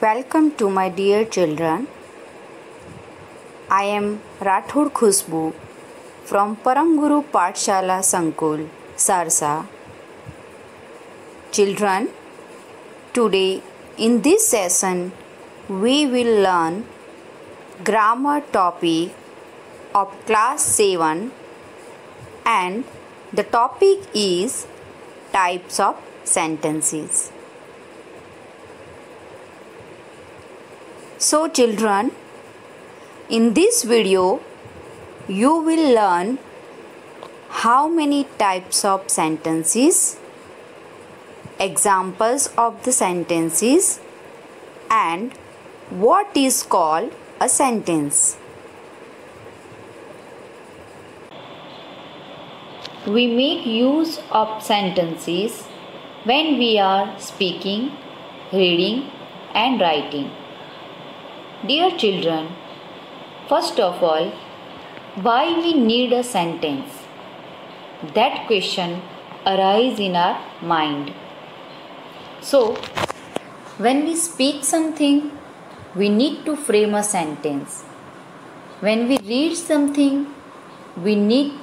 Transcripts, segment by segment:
Welcome to my dear children. I am Rathod Khushbu from Param Guru Pathshala Sankul, Sarsa. Children, today in this session we will learn grammar topic of class 7 and the topic is types of sentences. So children, in this video you will learn how many types of sentences, examples of the sentences and what is called a sentence. We make use of sentences when we are speaking, reading and writing. Dear children, first of all, why we need a sentence? That question arises in our mind. So, when we speak something, we need to frame a sentence. When we read something, we need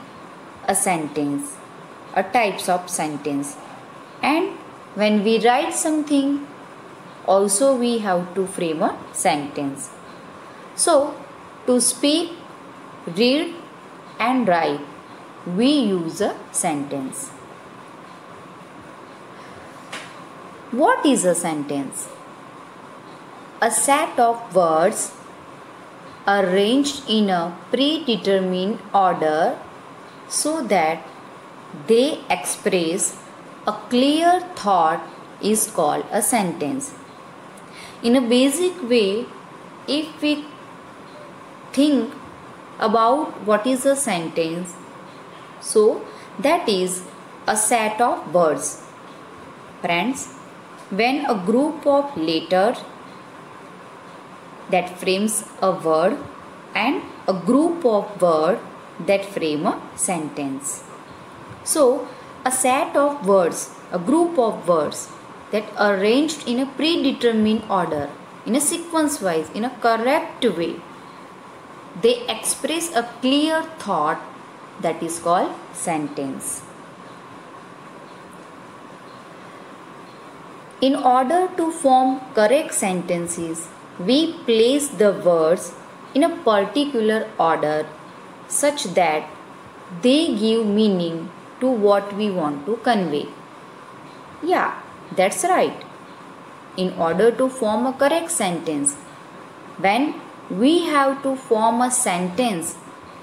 a sentence, a types of sentence. And when we write something, also we have to frame a sentence. So, to speak, read and write, we use a sentence. What is a sentence? A set of words arranged in a predetermined order so that they express a clear thought is called a sentence. In a basic way, if we think about what is a sentence, so that is a set of words. Friends, when a group of letters that frames a word and a group of words that frame a sentence. So, a set of words, a group of words that are arranged in a predetermined order, in a sequence wise, in a correct way, they express a clear thought, that is called sentence. In order to form correct sentences, we place the words in a particular order such that they give meaning to what we want to convey. Yeah, that's right. In order to form a correct sentence, when we have to form a sentence,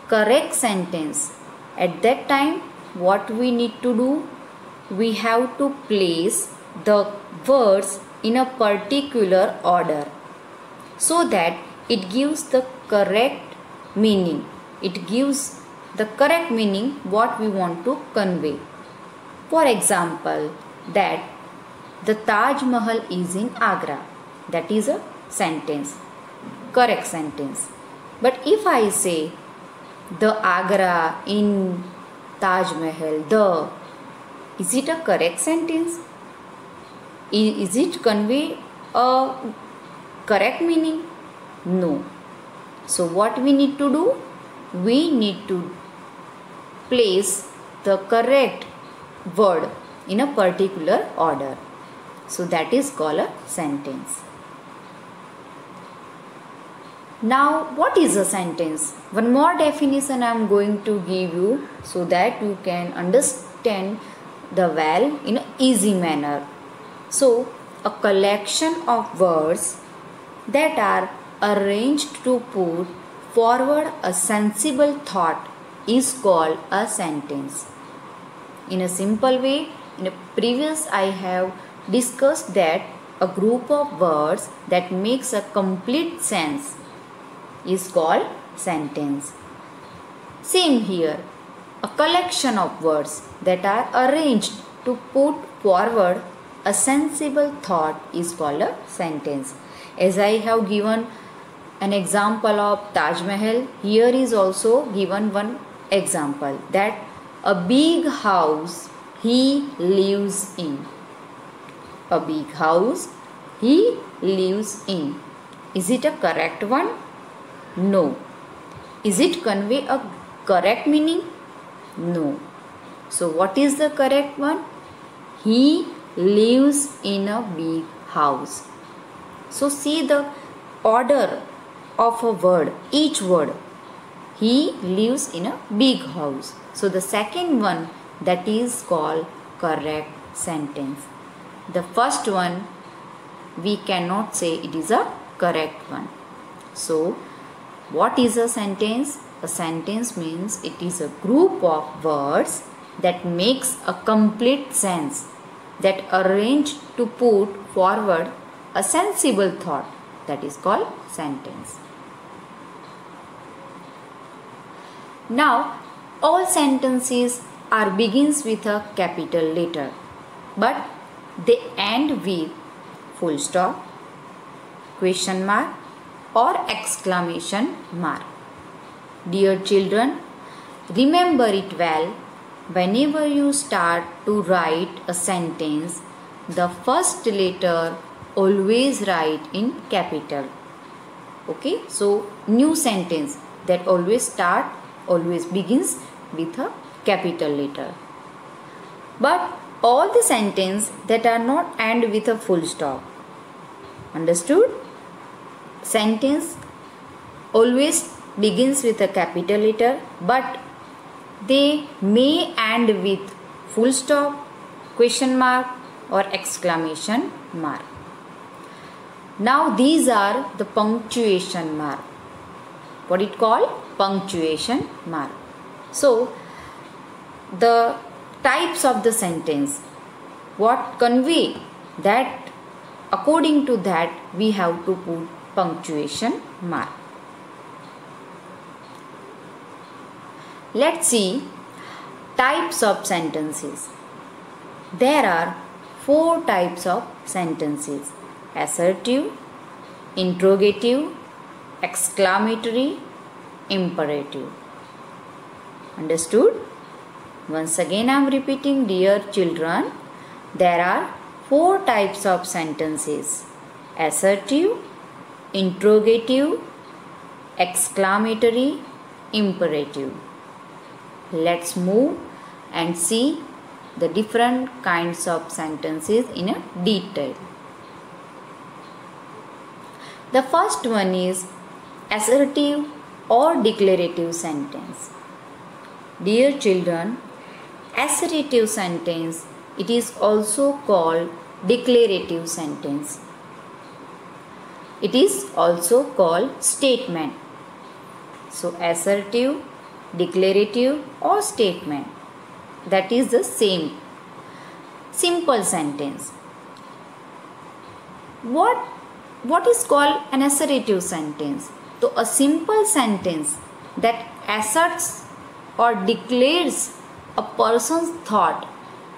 correct sentence, at that time what we need to do? We have to place the words in a particular order so that it gives the correct meaning. It gives the correct meaning what we want to convey. For example, that the Taj Mahal is in Agra. That is a sentence, correct sentence. But if I say the Agra in Taj Mahal, is it a correct sentence? Is it convey a correct meaning? No. So what we need to do? We need to place the correct word in a particular order. So that is called a sentence. Now what is a sentence? One more definition I am going to give you so that you can understand the well in an easy manner. So a collection of words that are arranged to put forward a sensible thought is called a sentence. In a simple way, in a previous I have discussed that a group of words that makes a complete sense is called sentence. Same here, a collection of words that are arranged to put forward a sensible thought is called a sentence. As I have given an example of Taj Mahal, here is also given one example that a big house he lives in. A big house He lives in. Is it a correct one? No. Is it convey a correct meaning? No. So what is the correct one? He lives in a big house. So see the order of a word, each word. He lives in a big house. So the second one, that is called correct sentence. The first one, we cannot say it is a correct one. So what is a sentence? A sentence means it is a group of words that makes a complete sense, that arrange to put forward a sensible thought. That is called sentence. Now all sentences are begins with a capital letter, but they end with full stop, question mark or exclamation mark. Dear children, remember it well. Whenever you start to write a sentence, the first letter always write in capital. Okay, so new sentence that always begins with a capital letter. But all the sentence that are not end with a full stop. Understood? Sentence always begins with a capital letter, but they may end with full stop, question mark or exclamation mark. Now these are the punctuation mark. What it called? Punctuation mark. So the types of the sentence, what convey that, according to that we have to put punctuation mark. Let's see types of sentences. There are 4 types of sentences: assertive, interrogative, exclamatory, imperative. Understood? Once again I am repeating, dear children, there are 4 types of sentences: assertive, interrogative, exclamatory, imperative. Let's move and see the different kinds of sentences in a detail. The first one is assertive or declarative sentence. Dear children, assertive sentence, it is also called declarative sentence. It is also called statement. So assertive, declarative or statement, that is the same. Simple sentence. What is called an assertive sentence? So a simple sentence that asserts or declares a person's thought,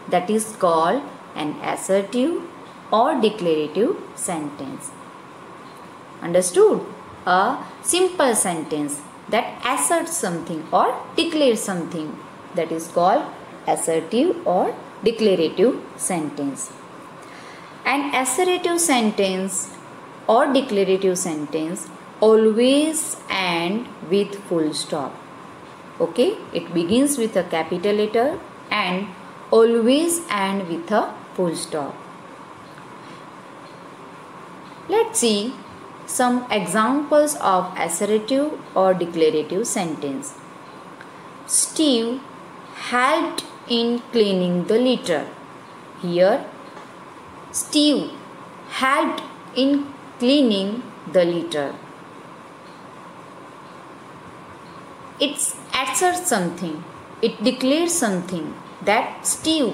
that is called an assertive or declarative sentence. Understood? A simple sentence that asserts something or declares something, that is called assertive or declarative sentence. An assertive sentence or declarative sentence always end with full stop. Okay, it begins with a capital letter and always end with a full stop. Let's see some examples of assertive or declarative sentence. Steve helped in cleaning the litter. Here, Steve helped in cleaning the litter. It asserts something, it declares something, that Steve,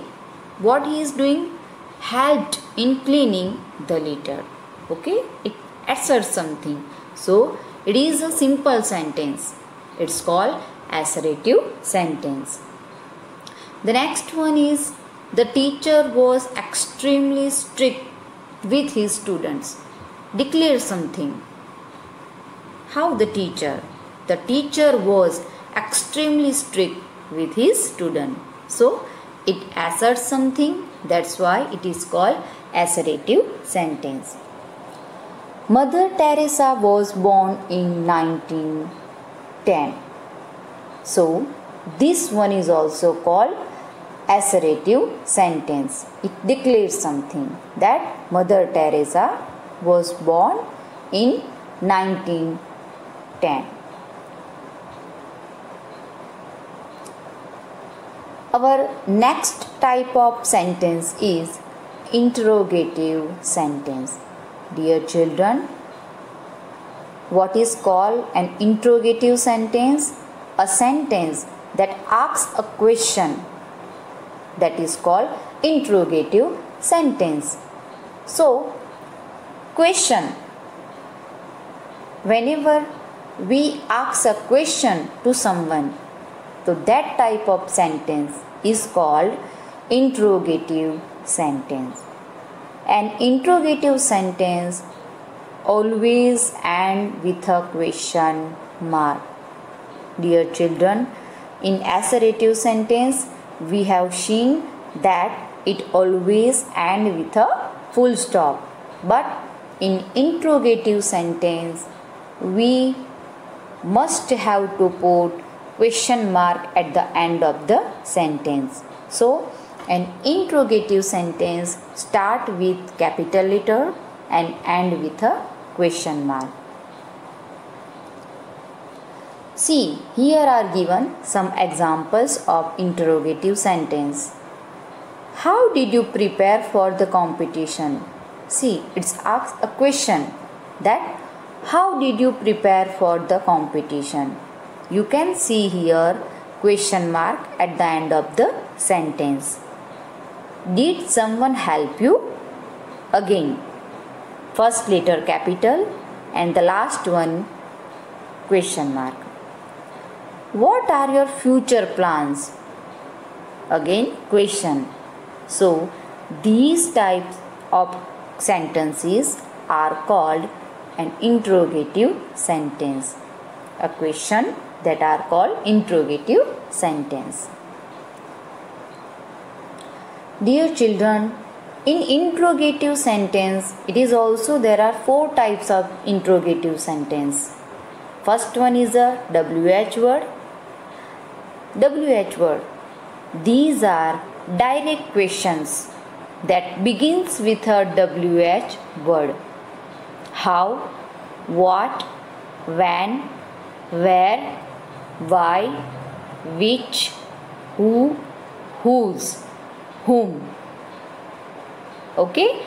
what he is doing, helped in cleaning the litter. Okay, it asserts something. So it is a simple sentence. It's called assertive sentence. The next one is the teacher was extremely strict with his students. Declare something. How the teacher? The teacher was extremely strict with his student. So it asserts something. That's why it is called assertive sentence. Mother Teresa was born in 1910. So this one is also called assertive sentence. It declares something, that Mother Teresa was born in 1910. Our next type of sentence is interrogative sentence. Dear children, what is called an interrogative sentence? A sentence that asks a question, that is called interrogative sentence. So, question. Whenever we ask a question to someone, so that type of sentence is called interrogative sentence. An interrogative sentence always ends with a question mark. Dear children, in assertive sentence we have seen that it always ends with a full stop. But in interrogative sentence we must have to put question mark at the end of the sentence. So an interrogative sentence start with capital letter and end with a question mark. See, here are given some examples of interrogative sentence. How did you prepare for the competition? See, it's asked a question, that how did you prepare for the competition? You can see here question mark at the end of the sentence. Did someone help you? Again, first letter capital and the last one question mark. What are your future plans? Again question. So these types of sentences are called an interrogative sentence. A question that are called interrogative sentence. Dear children, in interrogative sentence it is also there are 4 types of interrogative sentence. First one is a WH word. WH word. These are direct questions that begins with a WH word. How, what, when, where, why, which, who, whose, whom. Okay,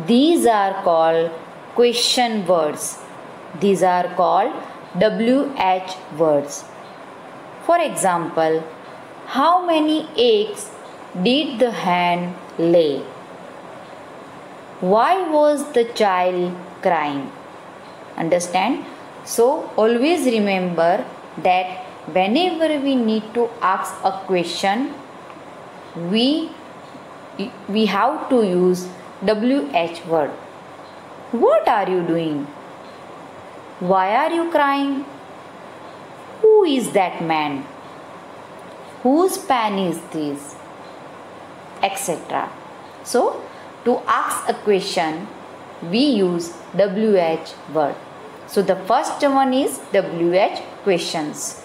these are called question words. These are called WH words. For example, how many eggs did the hen lay? Why was the child crying? Understand? So always remember that whenever we need to ask a question, we have to use WH word. What are you doing? Why are you crying? Who is that man? Whose pen is this? Etc. So to ask a question we use WH word. So the first one is WH questions.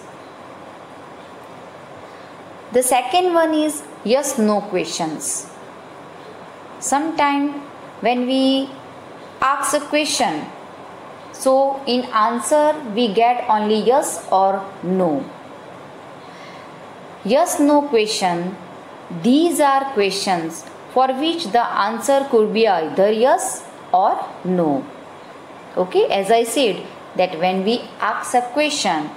The second one is yes no questions. Sometimes when we ask a question, so in answer we get only yes or no. Yes no question, these are questions for which the answer could be either yes or no. Okay, as I said that when we ask a question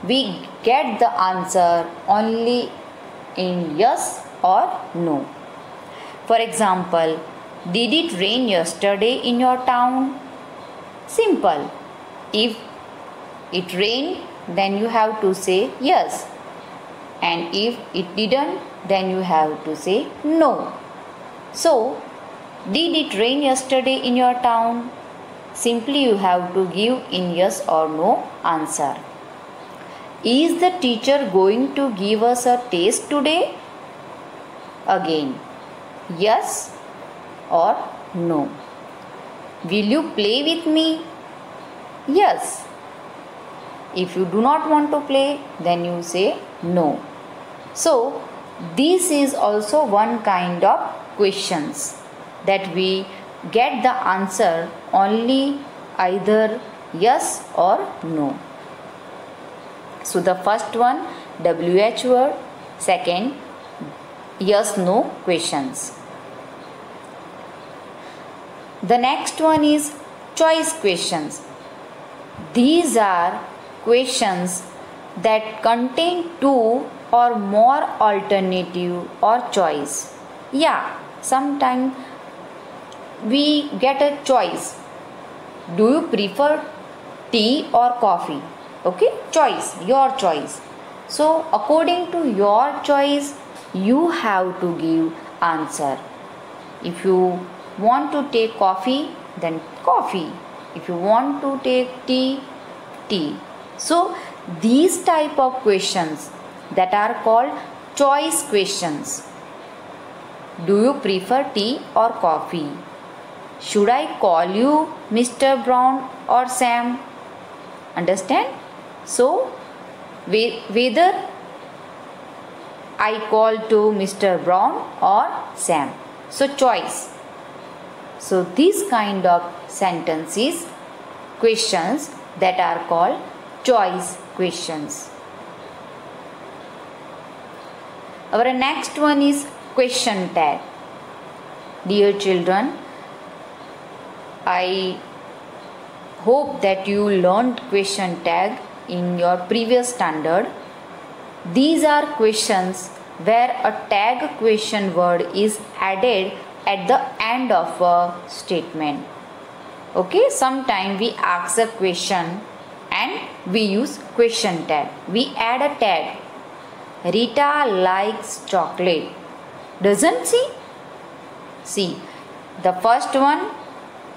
we get the answer only in yes or no. For example, did it rain yesterday in your town? Simple. If it rained then you have to say yes, and if it didn't then you have to say no. So did it rain yesterday in your town? Simply you have to give in yes or no answer. Is the teacher going to give us a test today? Again, yes or no. Will you play with me? yes. If you do not want to play, then you say no. So, this is also one kind of questions that we get the answer only either yes or no. So, the first one WH word, second yes no questions. The next one is choice questions. These are questions that contain two or more alternative or choice. Yeah, sometimes we get a choice. Do you prefer tea or coffee? Okay, choice, your choice. So according to your choice, you have to give answer. If you want to take coffee, then coffee. If you want to take tea, tea. So these type of questions that are called choice questions. Do you prefer tea or coffee? Should I call you Mr. Brown or Sam? Understand? So whether I call to Mr. Brown or Sam. So choice. So these kind of sentences, questions that are called choice questions. Our next one is question tag. Dear children, I hope that you learned question tag in your previous standard. These are questions where a tag question word is added at the end of a statement. Okay, sometimes we ask a question and we use question tag. We add a tag. Rita likes chocolate. Doesn't she? See, the first one,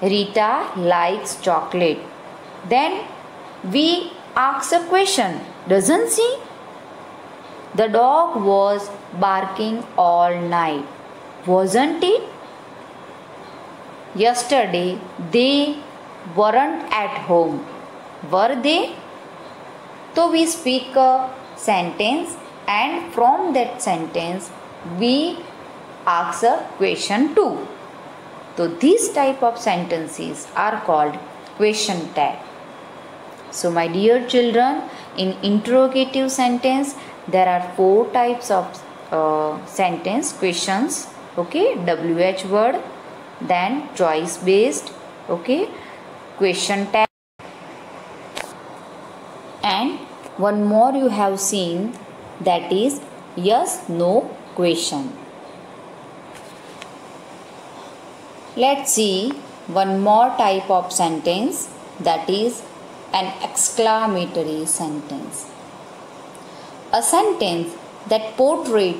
Rita likes chocolate. Then we ask a question. Doesn't she? The dog was barking all night. Wasn't it? Yesterday they weren't at home. Were they? So we speak a sentence and from that sentence we ask a question too. So these type of sentences are called question tag. So my dear children, in interrogative sentence there are 4 types of sentence questions. Okay, WH word, then choice based, okay, question tag, and one more you have seen, that is yes no question. Let's see one more type of sentence, that is an exclamatory sentence. A sentence that portrays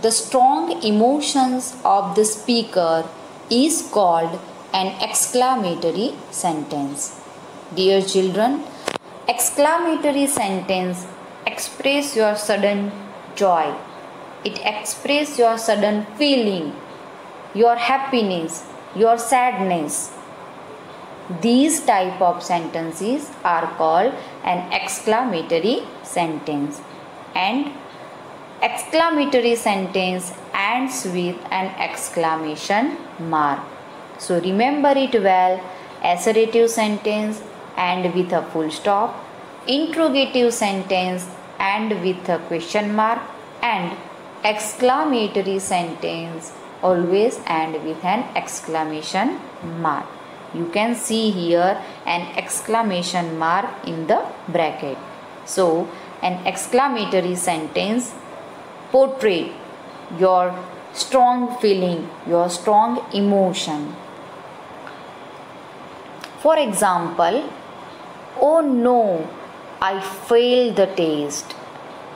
the strong emotions of the speaker is called an exclamatory sentence. Dear children, exclamatory sentence express your sudden joy. It expresses your sudden feeling, your happiness, your sadness. These type of sentences are called an exclamatory sentence. And exclamatory sentence ends with an exclamation mark. So remember it well. Assertive sentence end with a full stop. Interrogative sentence end with a question mark. And exclamatory sentence always end with an exclamation mark. You can see here an exclamation mark in the bracket. So an exclamatory sentence portrays your strong feeling, your strong emotion. For example, oh no, I failed the test.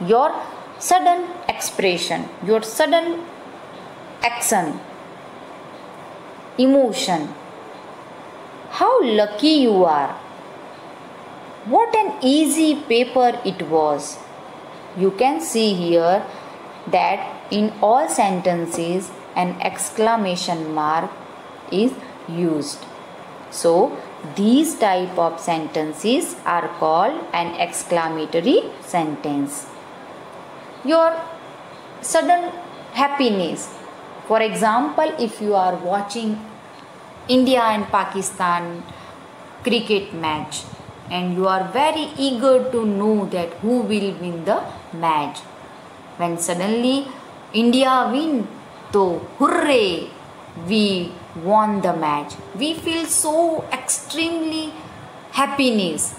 Your sudden expression, your sudden action, emotion. How lucky you are. What an easy paper it was. You can see here that in all sentences an exclamation mark is used. So these type of sentences are called an exclamatory sentence. Your sudden happiness. For example, if you are watching India and Pakistan cricket match and you are very eager to know that who will win the match. When suddenly India win, so hooray, we won the match. We feel so extremely happiness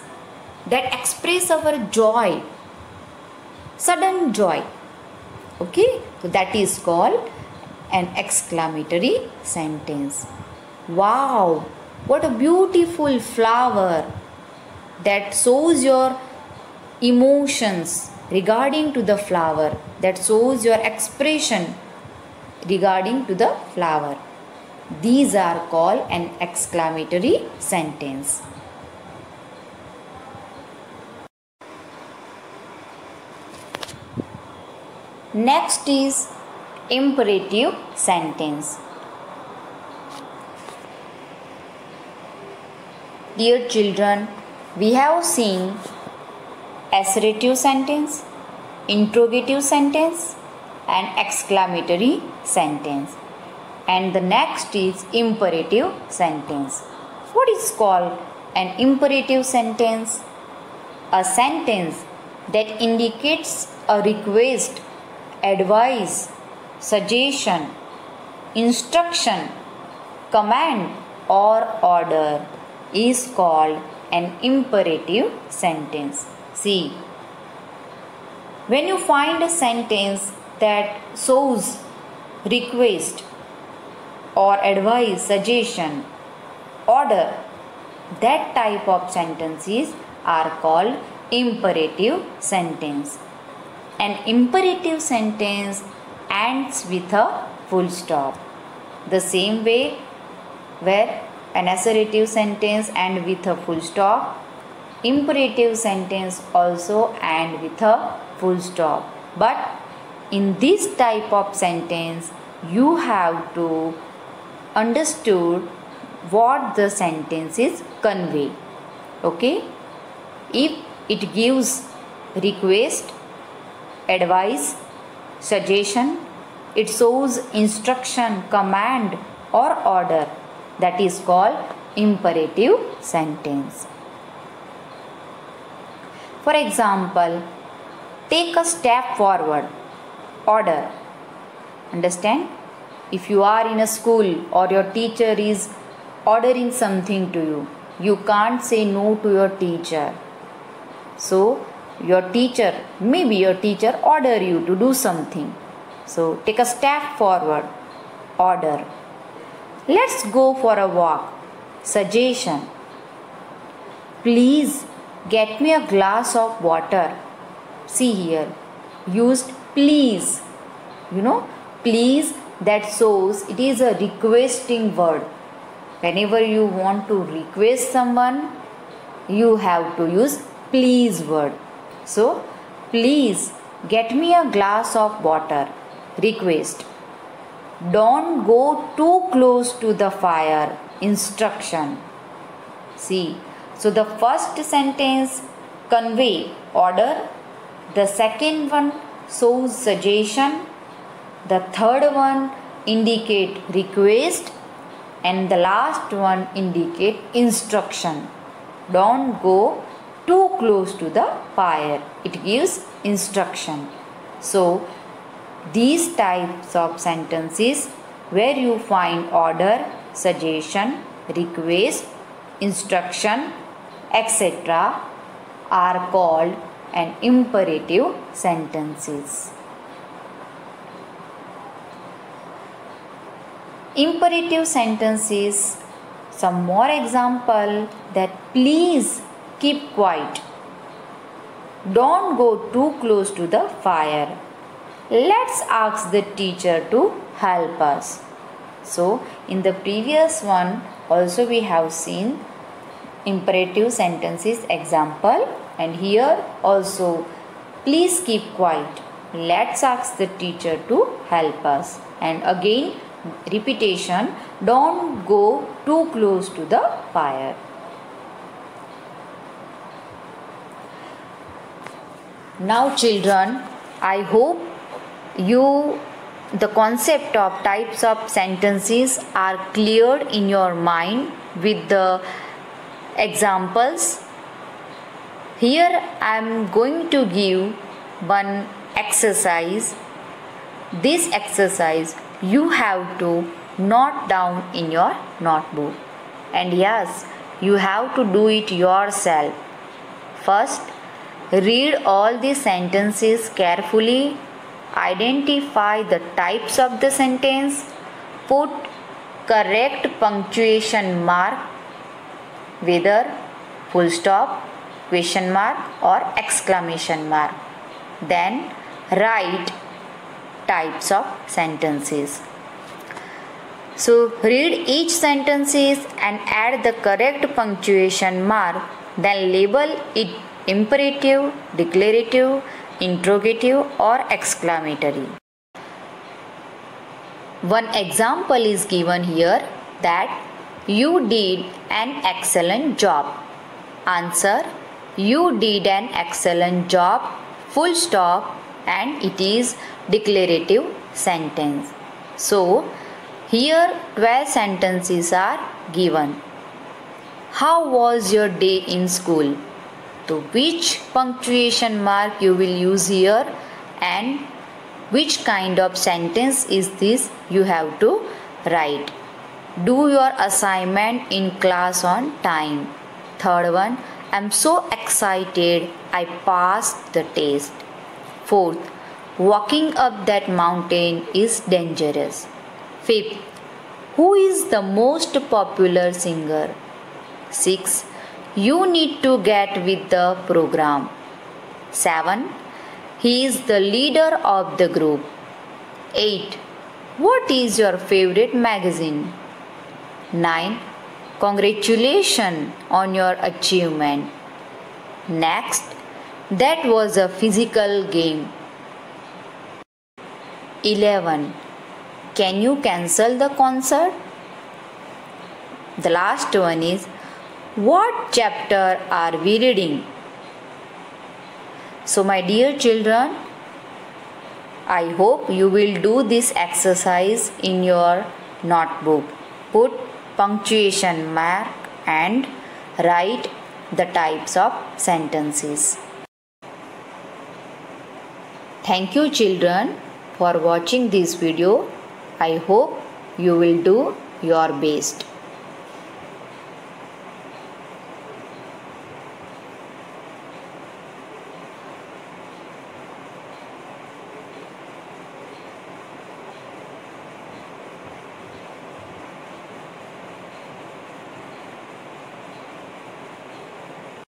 that express our joy, sudden joy. Okay, so that is called an exclamatory sentence. Wow, what a beautiful flower! That shows your emotions regarding to the flower, that shows your expression regarding to the flower. These are called an exclamatory sentence. Next is imperative sentence. Dear children, we have seen assertive sentence, interrogative sentence and exclamatory sentence. And the next is imperative sentence. What is called an imperative sentence? A sentence that indicates a request, advice, suggestion, instruction, command or order is called an imperative sentence. See, when you find a sentence that shows request or advice, suggestion, order, that type of sentences are called imperative sentence. An imperative sentence ends with a full stop. The same way where an assertive sentence ends with a full stop, imperative sentence also ends with a full stop. But in this type of sentence, you have to understood what the sentences convey. Okay? If it gives request, advice, suggestion, it shows instruction, command or order, that is called imperative sentence. For example, take a step forward, order. Understand? If you are in a school or your teacher is ordering something to you, you can't say no to your teacher. So your teacher, maybe your teacher order you to do something. So take a step forward, order. Let's go for a walk, suggestion. Please get me a glass of water. See here, used please. Please, that shows it is a requesting word. Whenever you want to request someone, you have to use please word. So, please get me a glass of water. Request. Don't go too close to the fire. Instruction. See, so the first sentence convey order. The second one shows suggestion. The third one indicate request. And the last one indicate instruction. Don't go too close to the fire. It gives instruction. So, these types of sentences where you find order, suggestion, request, instruction, etc. are called an imperative sentences. Imperative sentences, some more example, that please keep quiet. Don't go too close to the fire. Let's ask the teacher to help us. So, in the previous one also we have seen imperative sentences example, and here also please keep quiet. Let's ask the teacher to help us. And again repetition. Don't go too close to the fire. Now children, I hope the concept of types of sentences are cleared in your mind with the examples. Here I am going to give one exercise. This exercise you have to note down in your notebook. And yes, you have to do it yourself. First, read all the sentences carefully. Identify the types of the sentence. Put correct punctuation mark, whether full stop, question mark or exclamation mark. Then write types of sentences. So read each sentences and add the correct punctuation mark. Then label it imperative, declarative, interrogative or exclamatory. One example is given here that you did an excellent job. Answer: you did an excellent job, full stop, and it is declarative sentence. So here 12 sentences are given. How was your day in school? So which punctuation mark you will use here and which kind of sentence is this you have to write. Do your assignment in class on time. Third one, I'm so excited I passed the test. Fourth, walking up that mountain is dangerous. Fifth, who is the most popular singer? Sixth, you need to get with the program. 7. He is the leader of the group. 8. What is your favorite magazine? 9. Congratulations on your achievement. Next, that was a physical game. 11. Can you cancel the concert? The last one is, what chapter are we reading? So my dear children, I hope you will do this exercise in your notebook. Put punctuation mark and write the types of sentences. Thank you children for watching this video. I hope you will do your best.